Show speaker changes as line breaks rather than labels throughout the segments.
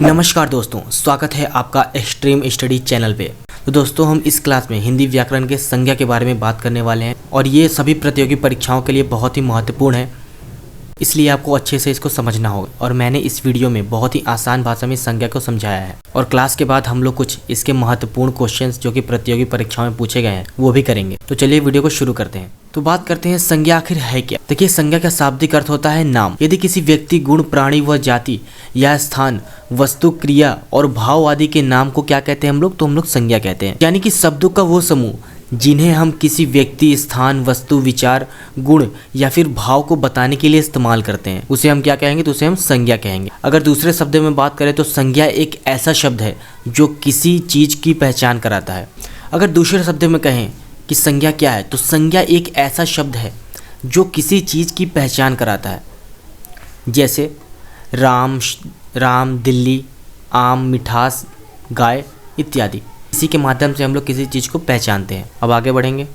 नमस्कार दोस्तों, स्वागत है आपका एक्सट्रीम स्टडी चैनल पे। तो दोस्तों, हम इस क्लास में हिंदी व्याकरण के संज्ञा के बारे में बात करने वाले हैं और ये सभी प्रतियोगी परीक्षाओं के लिए बहुत ही महत्वपूर्ण है, इसलिए आपको अच्छे से इसको समझना होगा। और मैंने इस वीडियो में बहुत ही आसान भाषा में संज्ञा को समझाया है और क्लास के बाद हम लोग कुछ इसके महत्वपूर्ण क्वेश्चंस जो कि प्रतियोगी परीक्षाओं में पूछे गए हैं वो भी करेंगे। तो चलिए वीडियो को शुरू करते हैं। तो बात करते हैं संज्ञा आखिर है क्या। देखिए, संज्ञा का शाब्दिक अर्थ होता है नाम। यदि किसी व्यक्ति, गुण, प्राणी व जाति या स्थान, वस्तु, क्रिया और भाव आदि के नाम को क्या कहते हैं हम लोग, तो हम लोग संज्ञा कहते हैं। यानी कि शब्दों का वो समूह जिन्हें हम किसी व्यक्ति, स्थान, वस्तु, विचार, गुण या फिर भाव को बताने के लिए इस्तेमाल करते हैं, उसे हम क्या कहेंगे, तो उसे हम संज्ञा कहेंगे। अगर दूसरे शब्दों में बात करें तो संज्ञा एक ऐसा शब्द है जो किसी चीज की पहचान कराता है। अगर दूसरे शब्दों में कहें कि संज्ञा क्या है, तो संज्ञा एक ऐसा शब्द है जो किसी चीज की पहचान कराता है। जैसे राम, दिल्ली, आम, मिठास, गाय इत्यादि। इसी के माध्यम से हम लोग किसी चीज़ को पहचानते हैं। अब आगे बढ़ेंगे।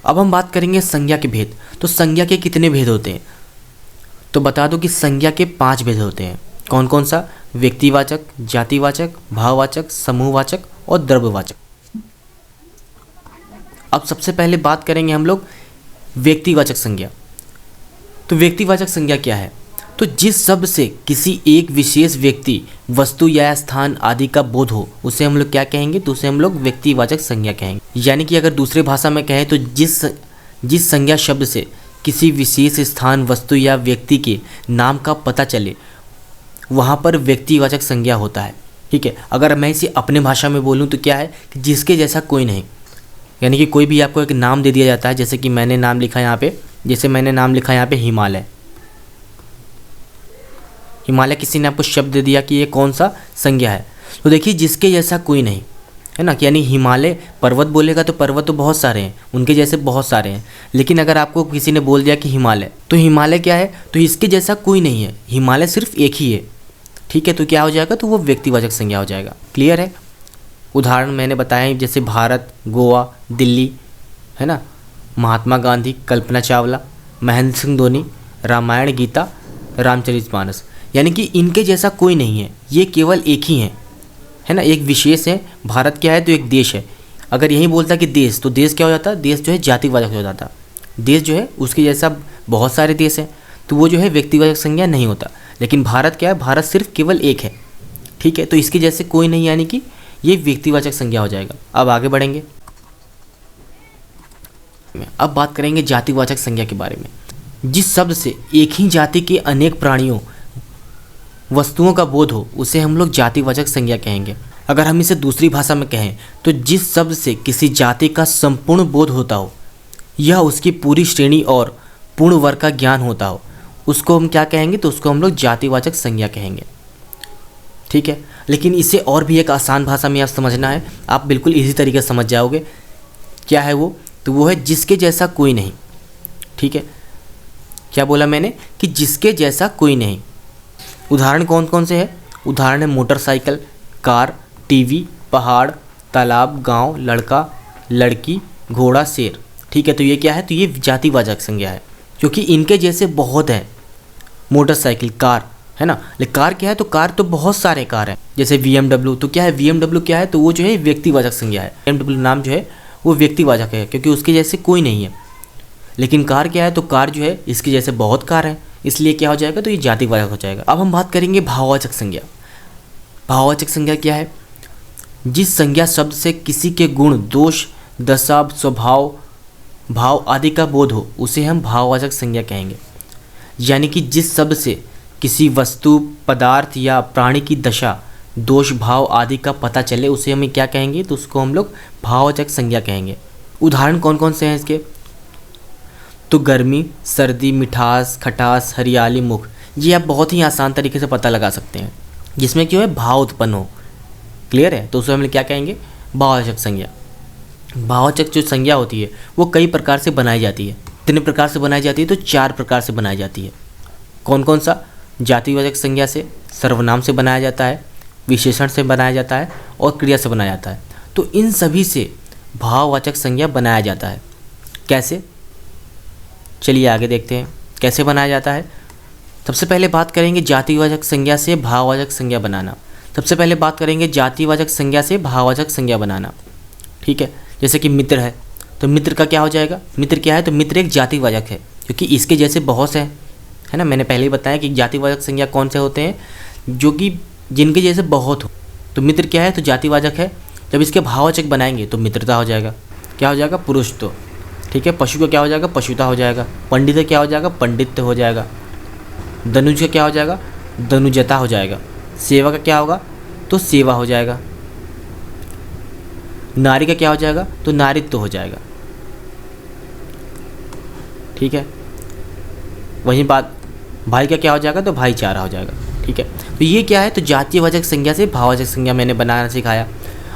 अब हम बात करेंगे संज्ञा के भेद। तो संज्ञा के कितने भेद होते हैं, तो बता दो कि संज्ञा के 5 भेद होते हैं। कौन कौन सा? व्यक्तिवाचक, जातिवाचक, भाववाचक, समूहवाचक और द्रव्यवाचक। अब सबसे पहले बात करेंगे हम लोग व्यक्तिवाचक संज्ञा। तो व्यक्तिवाचक संज्ञा क्या है? तो जिस शब्द से किसी एक विशेष व्यक्ति, वस्तु या स्थान आदि का बोध हो उसे हम लोग क्या कहेंगे, तो उसे हम लोग व्यक्तिवाचक संज्ञा कहेंगे। यानी कि अगर दूसरे भाषा में कहें तो जिस संज्ञा शब्द से किसी विशेष स्थान, वस्तु या व्यक्ति के नाम का पता चले वहाँ पर व्यक्तिवाचक संज्ञा होता है। ठीक है। अगर मैं इसे अपने भाषा में बोलूँ तो क्या है कि जिसके जैसा कोई नहीं। यानी कि कोई भी आपको एक नाम दे दिया जाता है, जैसे कि मैंने नाम लिखा यहाँ पे, हिमालय। हिमालय किसी ने आपको शब्द दे दिया कि ये कौन सा संज्ञा है, तो देखिए जिसके जैसा कोई नहीं है ना। यानी हिमालय पर्वत बोलेगा तो पर्वत तो बहुत सारे हैं, उनके जैसे बहुत सारे हैं। लेकिन अगर आपको किसी ने बोल दिया कि हिमालय, तो हिमालय क्या है, तो इसके जैसा कोई नहीं है, हिमालय सिर्फ एक ही है। ठीक है। तो क्या हो जाएगा, तो वो व्यक्तिवाचक संज्ञा हो जाएगा। क्लियर है। उदाहरण मैंने बताया, जैसे भारत, गोवा, दिल्ली, है ना, महात्मा गांधी, कल्पना चावला, महेंद्र सिंह धोनी, रामायण, गीता, रामचरितमानस। यानी कि इनके जैसा कोई नहीं है, ये केवल एक ही हैं, है ना, एक विशेष है। भारत क्या है, तो एक देश है। अगर यही बोलता कि देश, तो देश क्या हो जाता, देश जो है जातिवाचक हो जाता। देश जो है उसके जैसा बहुत सारे देश हैं, तो वो जो है व्यक्तिवाचक संज्ञा नहीं होता। लेकिन भारत क्या है, भारत सिर्फ केवल एक है। ठीक है। तो इसके जैसे कोई नहीं, यानी कि ये व्यक्तिवाचक संज्ञा हो जाएगा। अब आगे बढ़ेंगे। अब बात करेंगे जातिवाचक संज्ञा के बारे में। जिस शब्द से एक ही जाति के अनेक प्राणियों, वस्तुओं का बोध हो उसे हम लोग जातिवाचक संज्ञा कहेंगे। अगर हम इसे दूसरी भाषा में कहें तो जिस शब्द से किसी जाति का संपूर्ण बोध होता हो, यह उसकी पूरी श्रेणी और पूर्ण वर्ग का ज्ञान होता हो, उसको हम क्या कहेंगे, तो उसको हम लोग जातिवाचक संज्ञा कहेंगे। ठीक है। लेकिन इसे और भी एक आसान भाषा में आप समझना है, आप बिल्कुल इसी तरीके से समझ जाओगे। क्या है वो, तो वो है जिसके जैसा कोई नहीं। ठीक है। क्या बोला मैंने, कि जिसके जैसा कोई नहीं। उदाहरण कौन कौन से हैं? उदाहरण है मोटरसाइकिल, कार, टीवी, पहाड़, तालाब, गांव, लड़का, लड़की, घोड़ा, शेर। ठीक है। तो ये क्या है, तो ये जातिवाचक संज्ञा है, क्योंकि इनके जैसे बहुत हैं। मोटरसाइकिल, कार, है ना। लेकिन कार क्या है, तो कार तो बहुत सारे कार हैं। जैसे BMW, तो क्या है, BMW क्या है, तो वो जो है व्यक्तिवाचक संज्ञा है। BMW नाम जो है वो व्यक्तिवाचक है, क्योंकि उसके जैसे कोई नहीं है। लेकिन कार क्या है, तो कार जो है इसके जैसे बहुत कार हैं, इसलिए क्या हो जाएगा, तो ये जातिवाचक हो जाएगा। अब हम बात करेंगे भाववाचक संज्ञा। भाववाचक संज्ञा क्या है? जिस संज्ञा शब्द से किसी के गुण, दोष, दशा, स्वभाव, भाव आदि का बोध हो उसे हम भाववाचक संज्ञा कहेंगे। यानी कि जिस शब्द से किसी वस्तु, पदार्थ या प्राणी की दशा, दोष, भाव आदि का पता चले उसे हम क्या कहेंगे, तो उसको हम लोग भाववाचक संज्ञा कहेंगे। उदाहरण कौन कौन से हैं इसके? तो गर्मी, सर्दी, मिठास, खटास, हरियाली, मुख। ये आप बहुत ही आसान तरीके से पता लगा सकते हैं, जिसमें क्यों है, भाव उत्पन्न हो। क्लियर है। तो उसे हम क्या कहेंगे, भाववाचक संज्ञा। भाववाचक जो संज्ञा होती है वो कई प्रकार से बनाई जाती है। कितने प्रकार से बनाई जाती है, तो 4 प्रकार से बनाई जाती है। कौन कौन सा? जातिवाचक संज्ञा से, सर्वनाम से बनाया जाता है, विशेषण से बनाया जाता है और क्रिया से बनाया जाता है। तो इन सभी से भाववाचक संज्ञा बनाया जाता है। कैसे? चलिए आगे देखते हैं कैसे बनाया जाता है। सबसे पहले बात करेंगे जातिवाचक संज्ञा से भाववाचक संज्ञा बनाना। सबसे पहले बात करेंगे जातिवाचक संज्ञा से भाववाचक संज्ञा बनाना। ठीक है, जैसे कि मित्र है, तो मित्र का क्या हो जाएगा, मित्र क्या है, तो मित्र एक जातिवाचक है, क्योंकि इसके जैसे बहुत से है ना। मैंने पहले ही बताया कि जातिवाचक संज्ञा कौन से होते हैं, जो कि जिनके जैसे बहुत हो। तो मित्र क्या है, तो जातिवाचक है। जब इसके भाववाचक बनाएंगे तो मित्रता हो जाएगा, क्या हो जाएगा, पुरुषत्व। ठीक है, पशु का क्या हो जाएगा, पशुता हो जाएगा। पंडित का क्या हो जाएगा, पंडित्य हो जाएगा। धनुज का क्या हो जाएगा, धनुजता हो जाएगा। सेवा का क्या होगा, तो सेवा हो जाएगा। नारी का क्या हो जाएगा, तो नारित्व हो जाएगा। ठीक है, वहीं बात भाई का क्या हो जाएगा, तो भाईचारा हो जाएगा। ठीक है, तो ये क्या है, तो जातिवाचक संज्ञा से भाववाचक संज्ञा मैंने बनाना सिखाया।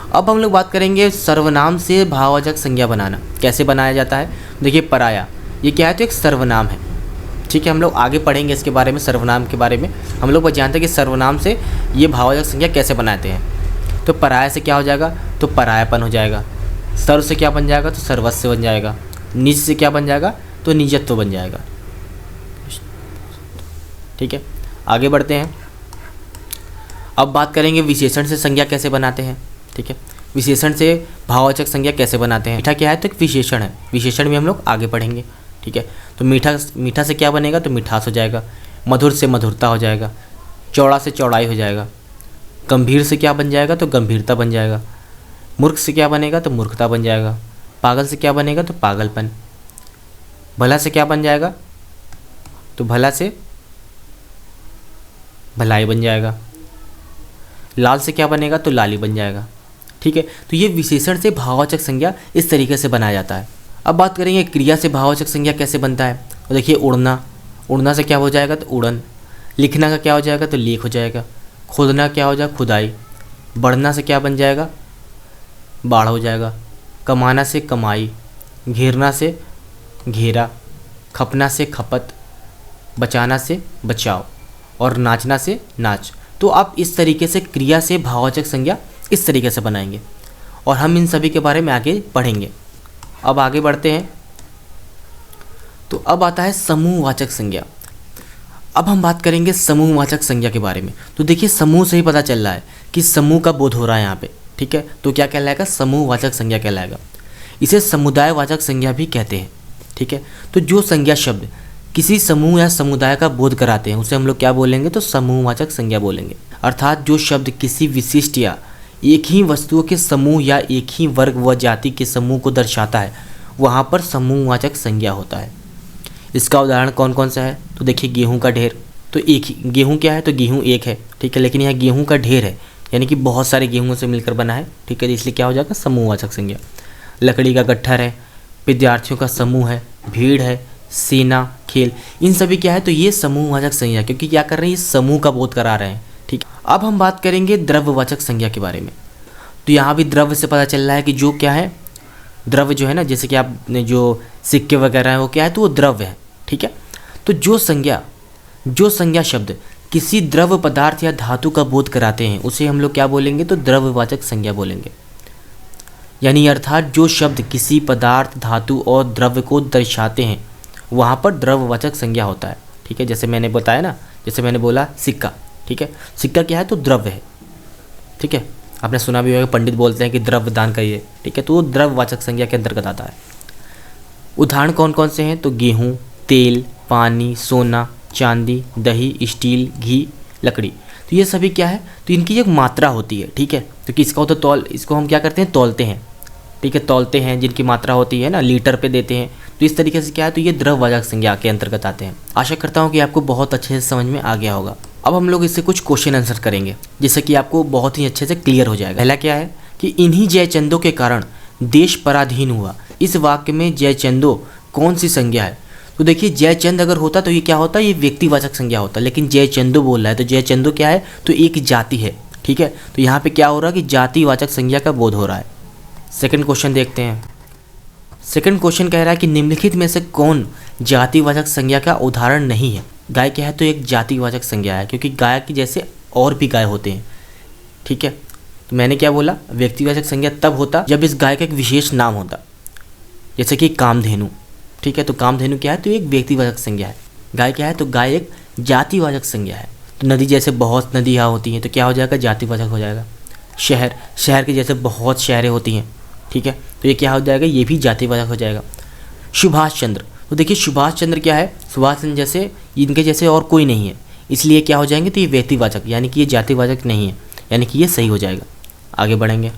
अब हम लोग बात करेंगे सर्वनाम से भाववाचक संज्ञा बनाना कैसे बनाया जाता है। देखिए पराया, ये क्या है, तो एक सर्वनाम है। ठीक है, हम लोग आगे पढ़ेंगे इसके बारे में, सर्वनाम के बारे में। हम लोग बस जानते हैं कि सर्वनाम से ये भाववाचक संज्ञा कैसे बनाते हैं। तो पराया से क्या हो जाएगा, तो परायापन हो जाएगा। सर्व से क्या बन जाएगा, तो सर्वस्व बन जाएगा। निज से क्या बन जाएगा, तो निजत्व बन जाएगा। ठीक है, आगे बढ़ते हैं। अब बात करेंगे विशेषण से संज्ञा कैसे बनाते हैं। ठीक है, विशेषण से भाववाचक संज्ञा कैसे बनाते हैं। मीठा क्या है, तो एक विशेषण है, विशेषण में हम लोग आगे पढ़ेंगे। ठीक है, तो मीठा से क्या बनेगा, तो मिठास हो जाएगा। मधुर से मधुरता हो जाएगा। चौड़ा से चौड़ाई हो जाएगा। गंभीर से क्या बन जाएगा, तो गंभीरता बन जाएगा। मूर्ख से क्या बनेगा, तो मूर्खता बन जाएगा। पागल से क्या बनेगा, तो पागलपन। भला से क्या बन जाएगा, तो भला से भलाई बन जाएगा। लाल से क्या बनेगा, तो लाली बन जाएगा। ठीक है, तो ये विशेषण से भाववाचक संज्ञा इस तरीके से बनाया जाता है। अब बात करेंगे क्रिया से भाववाचक संज्ञा कैसे बनता है। तो देखिए उड़ना, उड़ना से क्या हो जाएगा, तो उड़न। लिखना का क्या हो जाएगा, तो लेख हो जाएगा। खोदना क्या हो जाएगा, खुदाई। बढ़ना से क्या बन जाएगा, बाढ़ हो जाएगा। कमाना से कमाई। घेरना से घेरा। खपना से खपत। बचाना से बचाव। और नाचना से नाच। तो आप इस तरीके से क्रिया से भाववाचक संज्ञा इस तरीके से बनाएंगे, और हम इन सभी के बारे में आगे पढ़ेंगे। अब आगे बढ़ते हैं। तो अब आता है समूहवाचक संज्ञा। अब हम बात करेंगे समूहवाचक संज्ञा के बारे में। तो देखिए समूह से ही पता चल रहा है कि समूह का बोध हो रहा है यहाँ पे। ठीक है, तो क्या कहलाएगा, समूहवाचक संज्ञा कहलाएगा। इसे समुदायवाचक संज्ञा भी कहते हैं। ठीक है, तो जो संज्ञा शब्द किसी समूह या समुदाय का बोध कराते हैं उसे हम लोग क्या बोलेंगे, तो समूहवाचक संज्ञा बोलेंगे। अर्थात जो शब्द किसी विशिष्ट या एक ही वस्तुओं के समूह या एक ही वर्ग व जाति के समूह को दर्शाता है, वहाँ पर समूहवाचक संज्ञा होता है। इसका उदाहरण कौन कौन सा है, तो देखिए गेहूं का ढेर। तो एक ही गेहूं क्या है, तो गेहूं एक है। ठीक है, लेकिन यहाँ गेहूं का ढेर है, यानी कि बहुत सारे गेहूं से मिलकर बना है। ठीक है, इसलिए क्या हो जाएगा, समूहवाचक संज्ञा। लकड़ी का गट्ठर है। विद्यार्थियों का समूह है। भीड़ है। सेना, खेल, इन सभी क्या है, तो ये समूहवाचक संज्ञा, क्योंकि क्या कर रहे हैं, ये समूह का बोध करा रहे हैं। ठीक, अब हम बात करेंगे द्रव्यवाचक संज्ञा के बारे में। तो यहाँ भी द्रव्य से पता चल रहा है कि जो क्या है, द्रव्य जो है ना, जैसे कि आपने जो सिक्के वगैरह है वो क्या है, तो वो द्रव्य है। ठीक है, तो जो संज्ञा शब्द किसी द्रव्य पदार्थ या धातु का बोध कराते हैं उसे हम लोग क्या बोलेंगे, तो द्रव्यवाचक संज्ञा बोलेंगे। यानी अर्थात जो शब्द किसी पदार्थ, धातु और द्रव्य को दर्शाते हैं वहाँ पर द्रव्यवाचक संज्ञा होता है। ठीक है, जैसे मैंने बताया ना, जैसे मैंने बोला सिक्का। ठीक है, सिक्का क्या है, तो द्रव्य है। ठीक है, आपने सुना भी होगा पंडित बोलते हैं कि द्रव्य दान करिए। ठीक है, तो वो द्रव्यवाचक संज्ञा के अंतर्गत आता है। उदाहरण कौन कौन से हैं, तो गेहूँ, तेल, पानी, सोना, चांदी, दही, स्टील, घी, लकड़ी। तो ये सभी क्या है, तो इनकी एक मात्रा होती है। ठीक है, क्योंकि इसको हम क्या करते हैं, तौलते हैं। ठीक है, तौलते हैं, जिनकी मात्रा होती है ना, लीटर पे देते हैं। तो इस तरीके से क्या है, तो ये द्रव्यवाचक संज्ञा के अंतर्गत आते हैं। आशा करता हूँ कि आपको बहुत अच्छे से समझ में आ गया होगा। अब हम लोग इससे कुछ क्वेश्चन आंसर करेंगे, जिससे कि आपको बहुत ही अच्छे से क्लियर हो जाएगा। पहला क्या है कि इन्हीं जयचंदों के कारण देश पराधीन हुआ। इस वाक्य में जयचंदो कौन सी संज्ञा है। तो देखिए जयचंद अगर होता तो ये क्या होता, ये व्यक्तिवाचक संज्ञा होता, लेकिन जयचंदो बोल रहा है तो जयचंदो क्या है, तो एक जाति है। ठीक है, तो यहाँ पे क्या हो रहा है कि जातिवाचक संज्ञा का बोध हो रहा है। सेकंड क्वेश्चन देखते हैं। सेकंड क्वेश्चन कह रहा है कि निम्नलिखित में से कौन जातिवाचक संज्ञा का उदाहरण नहीं है। गाय क्या है, तो एक जातिवाचक संज्ञा है, क्योंकि गाय की जैसे और भी गाय होते हैं। ठीक है, तो मैंने क्या बोला, व्यक्तिवाचक संज्ञा तब होता जब इस गाय का एक विशेष नाम होता, जैसे कि कामधेनु। ठीक है, तो कामधेनु क्या है, तो एक व्यक्तिवाचक संज्ञा है। गाय क्या है, तो गाय एक जातिवाचक संज्ञा है। तो नदी जैसे बहुत नदियाँ होती हैं, तो क्या हो जाएगा, जातिवाचक हो जाएगा। शहर, शहर के जैसे बहुत शहरें होती हैं, ठीक है, तो ये क्या हो जाएगा, ये भी जातिवाचक हो जाएगा। सुभाष चंद्र, तो देखिए सुभाष चंद्र क्या है, सुभाष चंद्र जैसे इनके जैसे और कोई नहीं है, इसलिए क्या हो जाएंगे, तो ये व्यक्तिवाचक, यानी कि ये जातिवाचक नहीं है, यानी कि ये सही हो जाएगा। आगे बढ़ेंगे।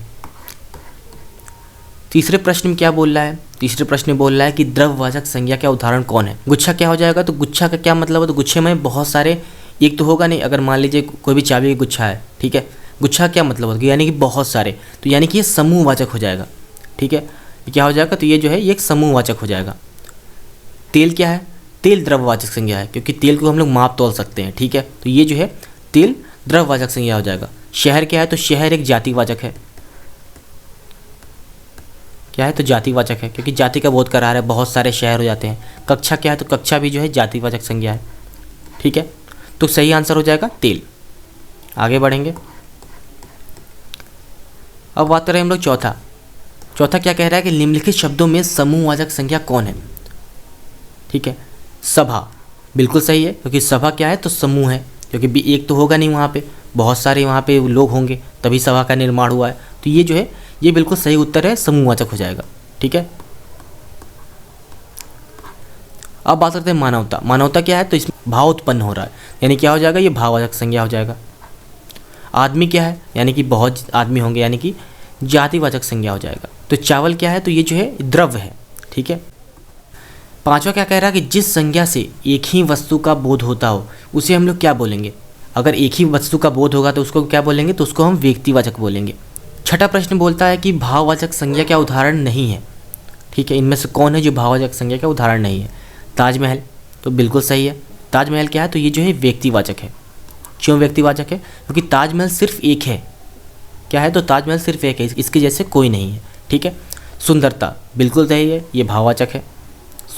तीसरे प्रश्न में क्या बोल रहा है, तीसरे प्रश्न में बोल रहा है कि द्रव्यवाचक संज्ञा का उदाहरण कौन है। गुच्छा क्या हो जाएगा, तो गुच्छा का क्या मतलब है, तो गुच्छे में बहुत सारे, एक तो होगा नहीं, अगर मान लीजिए कोई भी चाबी का गुच्छा है, ठीक है, गुच्छा क्या मतलब होगा, यानी कि बहुत सारे, तो यानी कि ये समूहवाचक हो जाएगा, ठीक है, ये क्या हो जाएगा, तो ये जो है ये एक समूहवाचक हो जाएगा। तेल क्या है, तेल द्रव्यवाचक संज्ञा है, क्योंकि तेल को हम लोग माप तोल सकते हैं, ठीक है, तो ये जो है तेल द्रव्यवाचक संज्ञा हो जाएगा। शहर क्या है, तो शहर एक जातिवाचक है, क्या है, तो जातिवाचक है, क्योंकि जाति का बोध करा रहा है, बहुत सारे शहर हो जाते हैं। कक्षा क्या है, तो कक्षा भी जो है जातिवाचक संज्ञा है, ठीक है, तो सही आंसर हो जाएगा तेल। आगे बढ़ेंगे। अब बात करें हम लोग चौथा क्या कह रहा है कि निम्नलिखित शब्दों में समूहवाचक संज्ञा कौन है, ठीक है, सभा, बिल्कुल सही है, क्योंकि सभा क्या है, तो समूह है, क्योंकि एक तो होगा नहीं, वहाँ पे बहुत सारे वहाँ पे लोग होंगे तभी सभा का निर्माण हुआ है, तो ये जो है ये बिल्कुल सही उत्तर है, समूहवाचक हो जाएगा, ठीक है। अब बात करते हैं मानवता। मानवता क्या है, तो इसमें भाव उत्पन्न हो रहा है, यानी क्या हो जाएगा, ये भाववाचक संज्ञा हो जाएगा। आदमी क्या है, यानी कि बहुत आदमी होंगे, यानी कि जातिवाचक संज्ञा हो जाएगा। तो चावल क्या है, तो ये जो है द्रव्य है, ठीक है। पांचवा क्या कह रहा है कि जिस संज्ञा से एक ही वस्तु का बोध होता हो उसे हम लोग क्या बोलेंगे। अगर एक ही वस्तु का बोध होगा तो उसको क्या बोलेंगे, तो उसको हम व्यक्तिवाचक बोलेंगे। छठा प्रश्न बोलता है कि भाववाचक संज्ञा का उदाहरण नहीं है, ठीक है, इनमें से कौन है जो भाववाचक संज्ञा का उदाहरण नहीं है। ताजमहल, तो बिल्कुल सही है, ताजमहल क्या है, तो ये जो है व्यक्तिवाचक है। क्यों व्यक्तिवाचक है, क्योंकि ताजमहल सिर्फ एक है, क्या है, तो ताजमहल सिर्फ एक है, इसके जैसे कोई नहीं है, ठीक है। सुंदरता बिल्कुल सही है, ये भाववाचक है।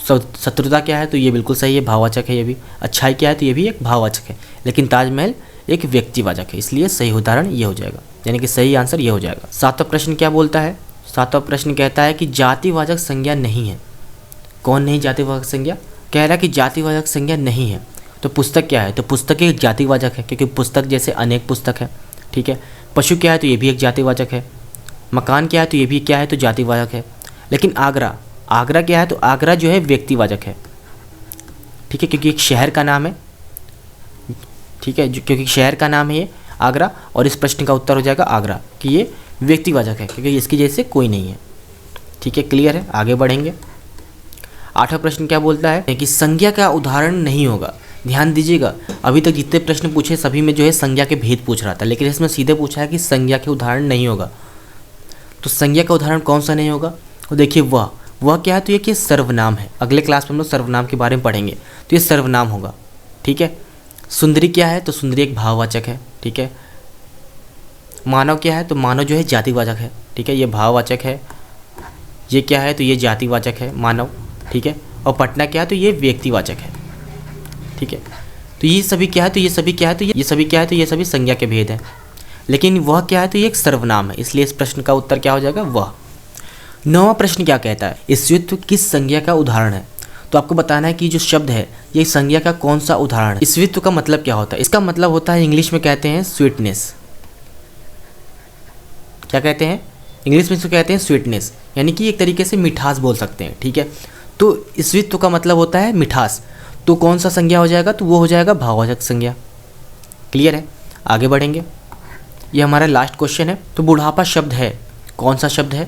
शत्रुता क्या है, तो ये बिल्कुल सही है, भाववाचक है ये भी। अच्छाई क्या है, तो ये भी एक भाववाचक है, लेकिन ताजमहल एक व्यक्तिवाचक है, इसलिए सही उदाहरण ये हो जाएगा, यानी कि सही आंसर ये हो जाएगा। सातवां प्रश्न क्या बोलता है, सातवां प्रश्न कहता है कि जातिवाचक संज्ञा नहीं है। कौन नहीं जातिवाचक संज्ञा, कह रहा है कि जातिवाचक संज्ञा नहीं है। तो पुस्तक क्या है, तो पुस्तक एक जातिवाचक है, क्योंकि पुस्तक जैसे अनेक पुस्तक है, ठीक है। पशु क्या है, तो ये भी एक जातिवाचक है। मकान क्या है, तो ये भी क्या है, तो जातिवाचक है। लेकिन आगरा, आगरा क्या है, तो आगरा जो है व्यक्तिवाचक है, ठीक है, क्योंकि एक शहर का नाम है, ठीक है, क्योंकि शहर का नाम है ये आगरा, और इस प्रश्न का उत्तर हो जाएगा आगरा, कि ये व्यक्तिवाचक है, क्योंकि इसके जैसे कोई नहीं है, ठीक है, क्लियर है। आगे बढ़ेंगे। आठवां प्रश्न क्या बोलता है कि संज्ञा का उदाहरण नहीं होगा। ध्यान दीजिएगा, अभी तक जितने प्रश्न पूछे सभी में जो है संज्ञा के भेद पूछ रहा था, लेकिन इसमें सीधे पूछा है कि संज्ञा के उदाहरण नहीं होगा। तो संज्ञा का उदाहरण कौन सा नहीं होगा, तो देखिए वह क्या है, तो ये सर्वनाम है। अगले क्लास में हम लोग सर्वनाम के बारे में पढ़ेंगे, तो ये सर्वनाम होगा, ठीक है। सुंदरी क्या है, तो सुंदरी एक भाववाचक है, ठीक है। मानव क्या है, तो मानव जो है जातिवाचक है, ठीक है, ये भाववाचक है। ये क्या है, तो ये जातिवाचक है मानव, ठीक है। और पटना क्या है, तो ये व्यक्तिवाचक है, ठीक है। तो ये सभी क्या है, तो ये सभी क्या है, तो ये सभी क्या है, तो ये सभी संज्ञा के भेद हैं। लेकिन वह क्या है, तो ये एक सर्वनाम है, इसलिए इस प्रश्न का उत्तर क्या हो जाएगा, वह। नौवां प्रश्न क्या कहता है, स्त्रीत्व किस संज्ञा का उदाहरण है। तो आपको बताना है कि जो शब्द है ये संज्ञा का कौन सा उदाहरण है। स्त्रीत्व का मतलब क्या होता है, इसका मतलब होता है, इंग्लिश में कहते हैं स्वीटनेस। क्या कहते हैं, इंग्लिश में इसको कहते हैं स्वीटनेस, यानी कि एक तरीके से मिठास बोल सकते हैं, ठीक है। तो स्त्रीत्व का मतलब होता है मिठास, तो कौन सा संज्ञा हो जाएगा, तो वो हो जाएगा भाववाचक संज्ञा। क्लियर है। आगे बढ़ेंगे। ये हमारा लास्ट क्वेश्चन है। तो बुढ़ापा शब्द है, कौन सा शब्द है,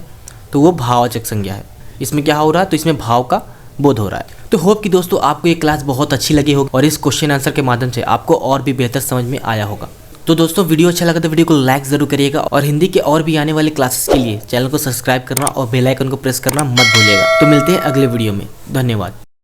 तो वो भाववाचक संज्ञा है। इसमें क्या हो रहा है, तो इसमें भाव का बोध हो रहा है। तो होप कि दोस्तों आपको ये क्लास बहुत अच्छी लगी होगी और इस क्वेश्चन आंसर के माध्यम से आपको और भी बेहतर समझ में आया होगा। तो दोस्तों वीडियो अच्छा लगा तो वीडियो को लाइक जरूर करिएगा और हिंदी के और भी आने वाले क्लासेस के लिए चैनल को सब्सक्राइब करना और बेल आइकन को प्रेस करना मत भूलिएगा। तो मिलते हैं अगले वीडियो में। धन्यवाद।